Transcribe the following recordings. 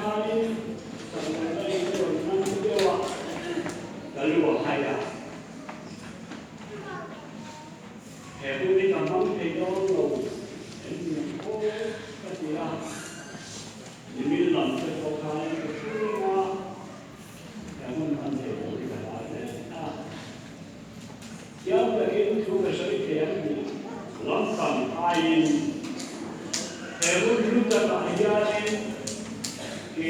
开，上来了以后，看不掉啊，等我开呀。下邊啲咁樣睇到路，誒好嗰啲啊，你咪諗住我開個車啊，有冇問題冇嘅話咧啊？有嘅出個水田嘅，諗咁大嘅，下邊錄咗大家咧，嘅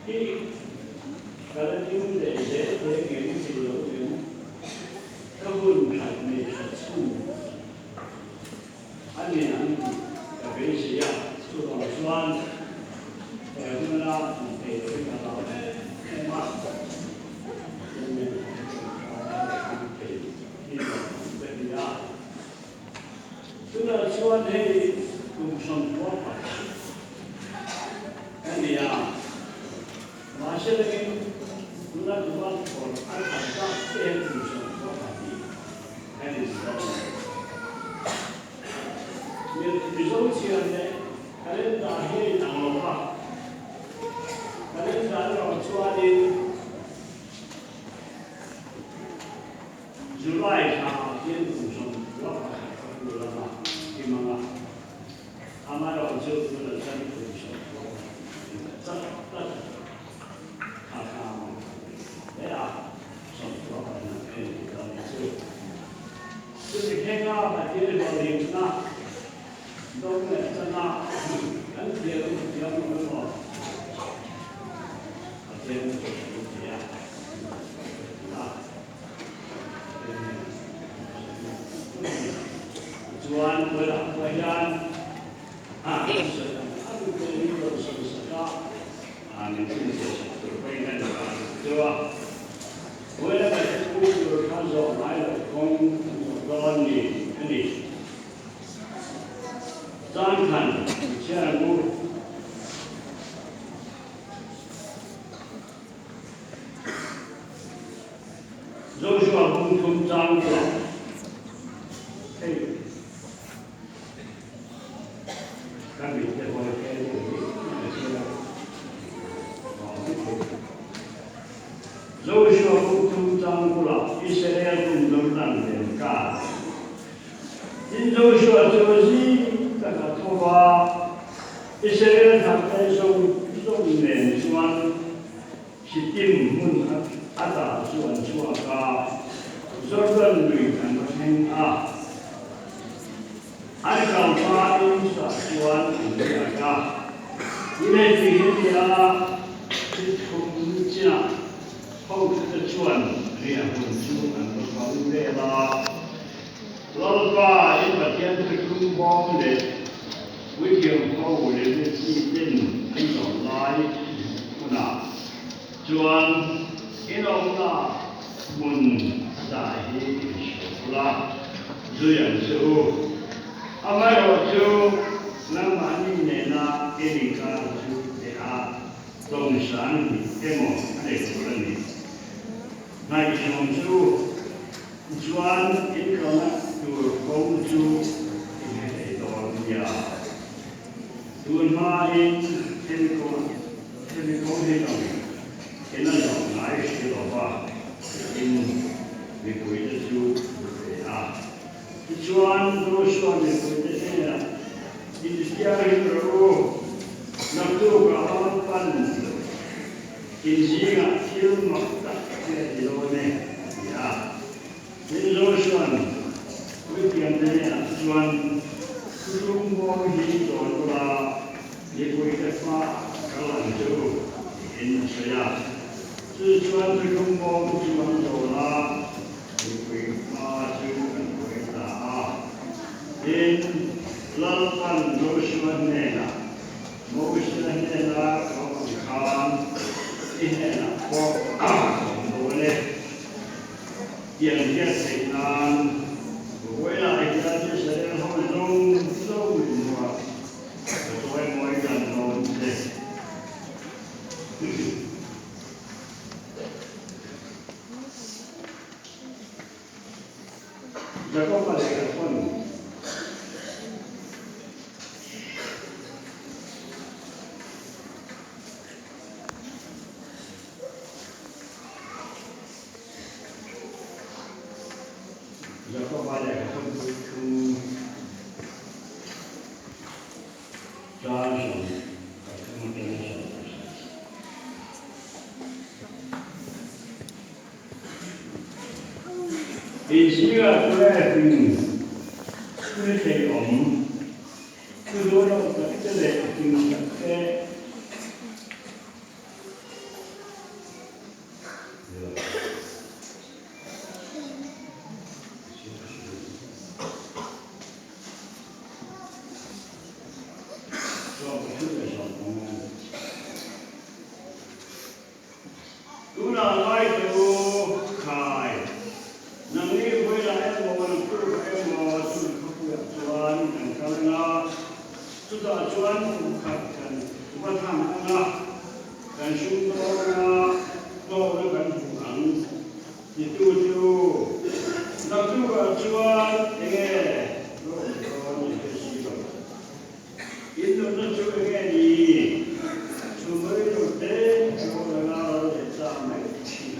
啲，嗰啲用嚟寫嘅嘅資料嘅，都唔係未出。安年特别是呀，做到酸，我们啦，给这个老人嘛，因为给这个呀，这个酸的用上多法，安年呀，马上那那个我按照上这用上多法的，安年知道吗？你说起来呢，可能大些长了吧，可能咱要抓的July 茶天早上我看到了嘛，对吗？他们要就这个真不少，这看看嘛，哎呀，什么玩意儿？哎，就是看啊，把这个搞定了。都是真啊，很铁路比较多嘛，铁路就是这样，啊，转回来回家，啊，是的，他们这里都是啥？啊，你这些就回来的，对吧？回来的就是看着来了，从到你。张看见过，就说共同张过，哎，看你这块开的，就说共同张过了，以色列共同当人干，因就说就是。这个头发，一些人他们用年酸，是定门打算说个，说论对他们听啊，按照法律说算那个，因为这些啊，是从家后的转，你也不是很多方面啦。老爸一把天是空光的，为天后的这几天很少来，不拿，转一路啦，门在手啦，这样就，阿妈我就那么一年啦，给你看就给他东山里给我那个人的，那一种就转一个呢。公主在多呀，顿马因天空那种，现在种来时的话，因你贵的就对啊，一转都说你贵的些呀，你家里头那做个好饭子，平时啊听嘛的这几多呢呀，你说说。为点的呀，转中国一转啦，也会的发橄榄球，因此呀，是转这中国转走啦，也会发就会的啊，因老板都说呢啦，某些呢啦，我看，一年啦，我很多呢，点点谁呢？未来的这些后中都嘛，作为每个人都是，这个嘛这个分，加上这么点小东西。第四个过来คือเทอมคือรู้เราจะได้จริงแค่ดูน่าไล่ดูขายนังนี้เวลาเอ็มวันพูดเอ็มสุดขบวนจวนกันนะสุดจวนผูกขัดกันว่าทำนะกันชุ่มโตนะโตแล้วกันผูกหังยิ่งดูนักดูกันจวนเอ๋โลกโลกยิ่งสิบอินโดนีเซียเองดีชุมบริโภคเด็กโตแล้วเราจะทำให้ที่ไหน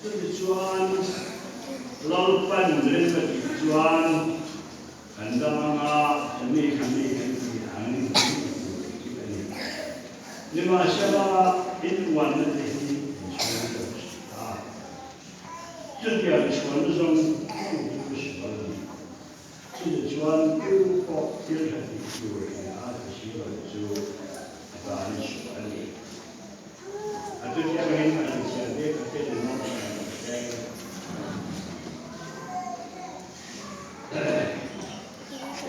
就是说，老板人的专，看到吗？看没看没看看？你嘛晓得，一晚的这些啊，这点传统不是的，就是专有好点的就啊，是个就啊，你说的，啊，这点没看见那个这种东西。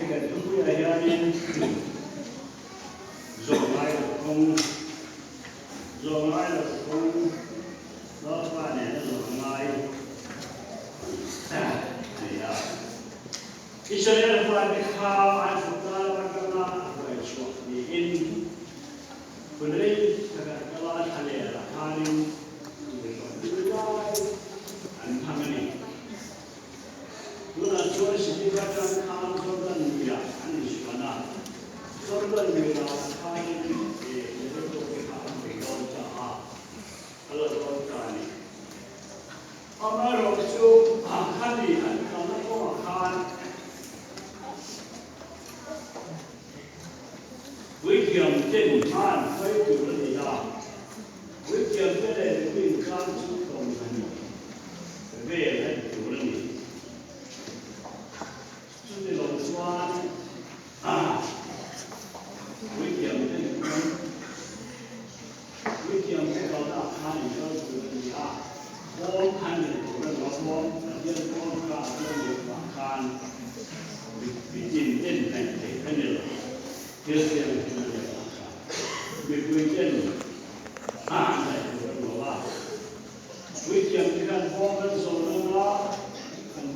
这个中国的家庭，热爱的风，老八年的热爱，哎呀，以前的话，你看，俺说那个会说，你因，不能这个拉下来了，他呢，就是说，你来，俺他们呢。如果说是一个健康做的女啊，你说呢？做的女啊，她也是做给她们高的啊，好了多干的。阿妈老就看你很长的光看，为强健看，为主了你啊，为强健的对刚出口的，为了主了你。这种酸啊，危险的危险不高大，看你要是你啊，我看你主任老婆，也光看也有法看，毕竟认真的肯定，就是这样子的法看，没规定啊，在主任老吧，危险你看我们说的啊。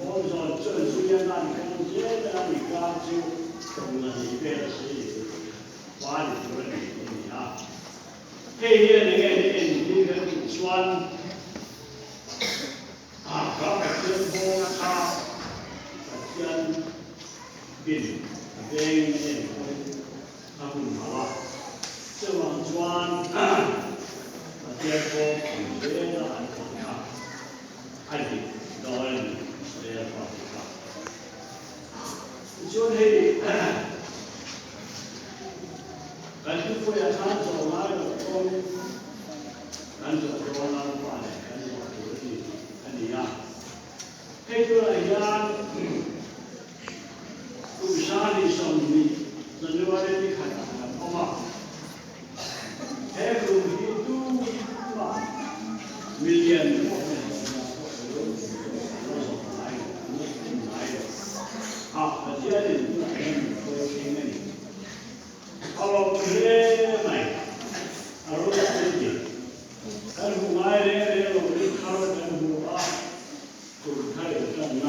我说这书院那里看见的，你刚就懂了一遍是花里胡哨你啊，这些那个你这个酸啊，搞个真波差，真病，这些他不好啊，这往酸结果不觉得很可怕，还得高人。就是咱就不要看走那个风，咱走走那个话呢，咱走走的，看你呀，这个呀，路上的生意，人家话你看看好吗？这个你都嘛，没见过。啊，我家里不来人，我听那里。好，这买，我自己，但是买的我就看了政府啊，就是他有证啊，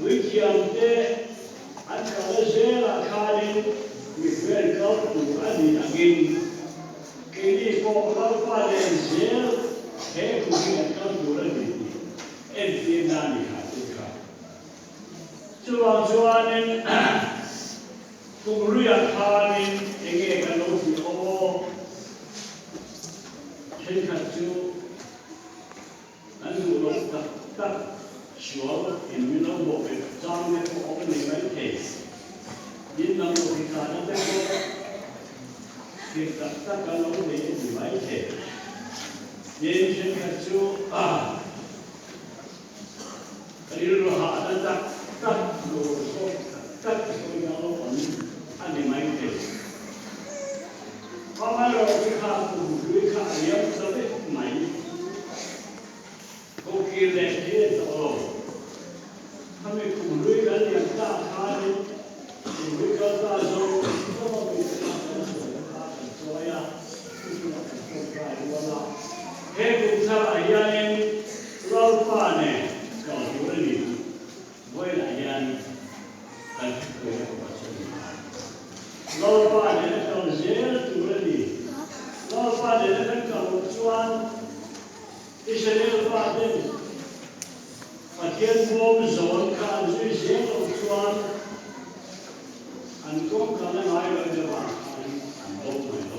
为讲的，按照那些了看的，你不要搞不按你那个，给你报告发点钱，还不是搞不了你，哎，别拿你看。주안주안은 동루야타는 에게가 놓고 헬카주 안으로 딱 쉬어 인민의 목에 장내 오pen 내가 이렇게 那这个给大家老的一买起，年轻的就啊，例如哈，大路说大路要我们按你买起，慢慢的去看，去看，你要怎么买？OK 的，这走，他们苦累个两大咖的，苦累个大手，这么没啥本事的他很多呀，就是那个做出来的啦。黑苦茶来呀，老板呢，搞丢了你，我来呀，还可以我说老板呢，搞热丢了你，老板呢，搞砖。一些人发现，把天空手看最先有砖，很多可能还有一个吧，很多很多。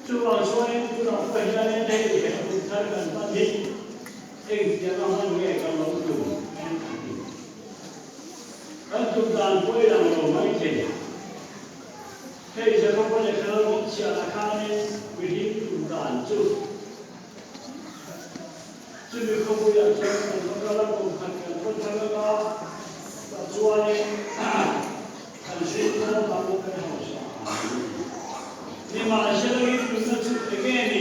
就往说呢，不能不下来那个钱，他很半天，那个钱让他也个老多，很多单位让我买钱，这些个我哋可能下来看呢，为了做单就。这个客户要讲，我刚刚我看见，我这个把做呢，很辛苦，把我很好笑。你马来西亚人不是出这个的，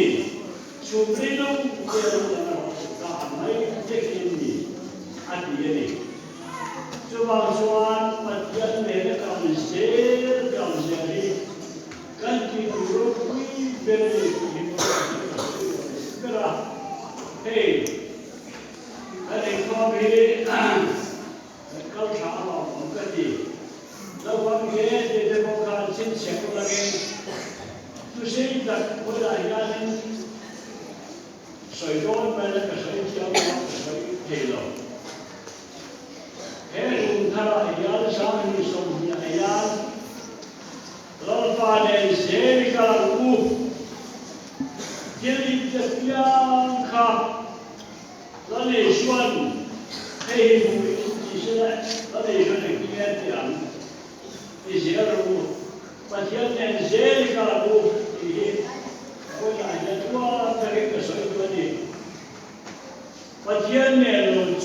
出不了这个干没这个的，啊对的，就把说把这那个感谢的，根据如果别人对吧？嘿。那你方面高潮了，我们的，那方面这个看金钱那个，就是在我来讲，水多买那个水浇水配了，嘿，他那要上面送的哎呀，老板呢写一个路，这里这样看。那你说，黑虎其实呢，那你说你今天讲，你写了路，把天天写一个路，你我感觉多这个水多的，把天天路。